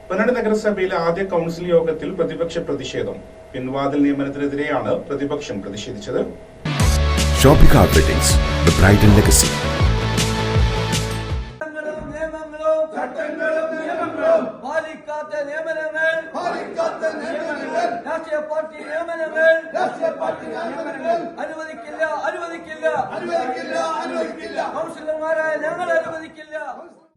പൊന്നാനി നഗരസഭയിലെ ആദ്യ കൗൺസിൽ യോഗത്തിൽ പ്രതിപക്ഷ പ്രതിഷേധം. പിൻവാതിൽ നിയമനത്തിനെതിരെയാണ് പ്രതിപക്ഷം പ്രതിഷേധിച്ചത്. Shopping weddings, the bridal legacy.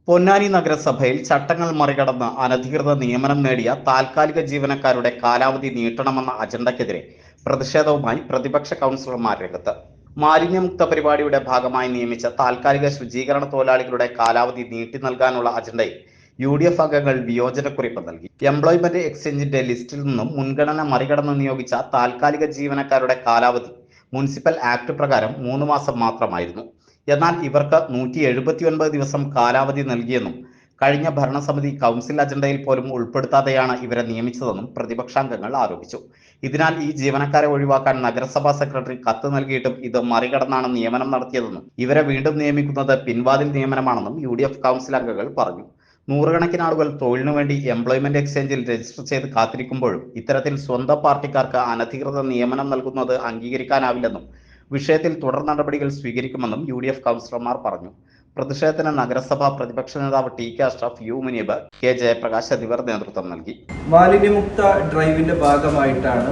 Ponnani നഗരസഭയിൽ ചട്ടങ്ങൾ മറികടന്ന് അനധികൃത നിയമനം നേടിയ താൽക്കാലിക ജീവനക്കാരുടെ കാലാവധി നീട്ടണമെന്ന അജണ്ടയ്ക്കെതിരെ പ്രതിഷേധവുമായി പ്രതിപക്ഷ കൗൺസിലർമാർ രംഗത്ത്. മാലിന്യമുക്ത പരിപാടിയുടെ ഭാഗമായി നിയമിച്ച താൽക്കാലിക ശുചീകരണ തൊഴിലാളികളുടെ കാലാവധി നീട്ടി നൽകാനുള്ള അജണ്ടയിൽ UDF അംഗങ്ങൾ വിയോജനക്കുറിപ്പ് നൽകി. എംപ്ലോയ്മെന്റ് എക്സ്ചേഞ്ചിന്റെ ലിസ്റ്റിൽ നിന്നും മുൻഗണന മറികടന്ന് നിയോഗിച്ച താൽക്കാലിക ജീവനക്കാരുടെ കാലാവധി മുനിസിപ്പൽ ആക്ട് പ്രകാരം 3 മാസം മാത്രമായിരുന്നു. എന്നാൽ ഇവർക്ക് 179 ദിവസം കാലാവധി നൽകിയെന്നും കഴിഞ്ഞ ഭരണസമിതി കൗൺസിൽ അജണ്ടയിൽ പോലും ഉൾപ്പെടുത്താതെയാണ് ഇവരെ നിയമിച്ചതെന്നും പ്രതിപക്ഷാംഗങ്ങൾ ആരോപിച്ചു. ഇതിനാൽ ഈ ജീവനക്കാരെ ഒഴിവാക്കാൻ നഗരസഭാ സെക്രട്ടറി കത്ത് നൽകിയിട്ടും ഇത് മറികടന്നാണ് നിയമനം നടത്തിയതെന്നും ഇവരെ വീണ്ടും നിയമിക്കുന്നത് പിൻവാതിൽ നിയമനമാണെന്നും UDF കൗൺസിൽ അംഗങ്ങൾ പറഞ്ഞു. നൂറുകണക്കിന് ആളുകൾ തൊഴിലിനു വേണ്ടി എംപ്ലോയ്മെന്റ് എക്സ്ചേഞ്ചിൽ രജിസ്റ്റർ ചെയ്ത് കാത്തിരിക്കുമ്പോഴും ഇത്തരത്തിൽ സ്വന്തം പാർട്ടിക്കാർക്ക് അനധികൃത നിയമനം നൽകുന്നത് അംഗീകരിക്കാനാവില്ലെന്നും വിഷയത്തിൽ തുടർ നടപടികൾ സ്വീകരിക്കുമെന്നും UDF കൗൺസിലർമാർ പറഞ്ഞു. പ്രതിഷേധത്തിന് നഗരസഭാ പ്രതിപക്ഷ നേതാവ് TK Ashraf, U Muneeb, K Jayaprakash എന്നിവർ നേതൃത്വം നൽകി. മാലിന്യമുക്ത ഡ്രൈവിന്റെ ഭാഗമായിട്ടാണ്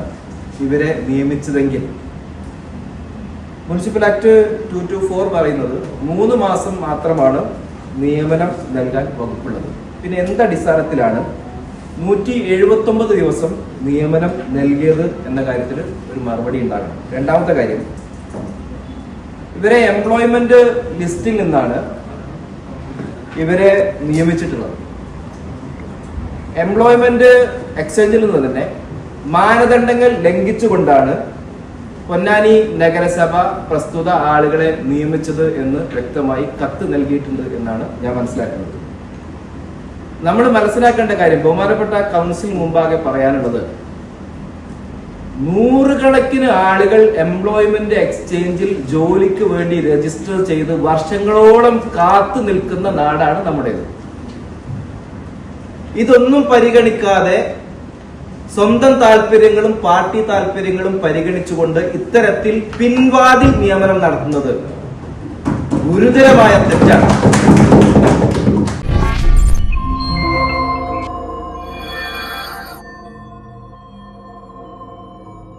ഇവരെ നിയമിച്ചതെങ്കിൽ മുനിസിപ്പൽ ആക്ട് 224 പറയുന്നത് 3 മാസം മാത്രമാണ് നിയമനം നൽകാൻ വകുപ്പുള്ളത്. പിന്നെ എന്തടിസ്ഥാനത്തിലാണ് 179 ദിവസം നിയമനം നൽകിയത് എന്ന കാര്യത്തിൽ ഒരു മറുപടി ഉണ്ടാകണം. രണ്ടാമത്തെ കാര്യം, ഇവരെ എംപ്ലോയ്മെന്റ് ലിസ്റ്റിൽ നിന്നാണ് ഇവരെ നിയമിച്ചിട്ടുള്ളത്. എംപ്ലോയ്മെന്റ് എക്സ്ചേഞ്ചിൽ നിന്ന് തന്നെ മാനദണ്ഡങ്ങൾ ലംഘിച്ചുകൊണ്ടാണ് പൊന്നാനി നഗരസഭ പ്രസ്തുത ആളുകളെ നിയമിച്ചത് എന്ന് വ്യക്തമായി കത്ത് നൽകിയിട്ടുണ്ട് എന്നാണ് ഞാൻ മനസ്സിലാക്കുന്നത്. നമ്മൾ മനസ്സിലാക്കേണ്ട കാര്യം, ബഹുമാനപ്പെട്ട കൗൺസിൽ മുമ്പാകെ പറയാനുള്ളത്, നൂറുകണക്കിന് ആളുകൾ എംപ്ലോയ്മെന്റ് എക്സ്ചേഞ്ചിൽ ജോലിക്ക് വേണ്ടി രജിസ്റ്റർ ചെയ്ത് വർഷങ്ങളോളം കാത്തു നിൽക്കുന്ന നാടാണ് നമ്മുടേത്. ഇതൊന്നും പരിഗണിക്കാതെ സ്വന്തം താല്പര്യങ്ങളും പാർട്ടി താല്പര്യങ്ങളും പരിഗണിച്ചുകൊണ്ട് ഇത്തരത്തിൽ പിൻവാതിൽ നിയമനം നടത്തുന്നത് ഗുരുതരമായ തെറ്റാണ്.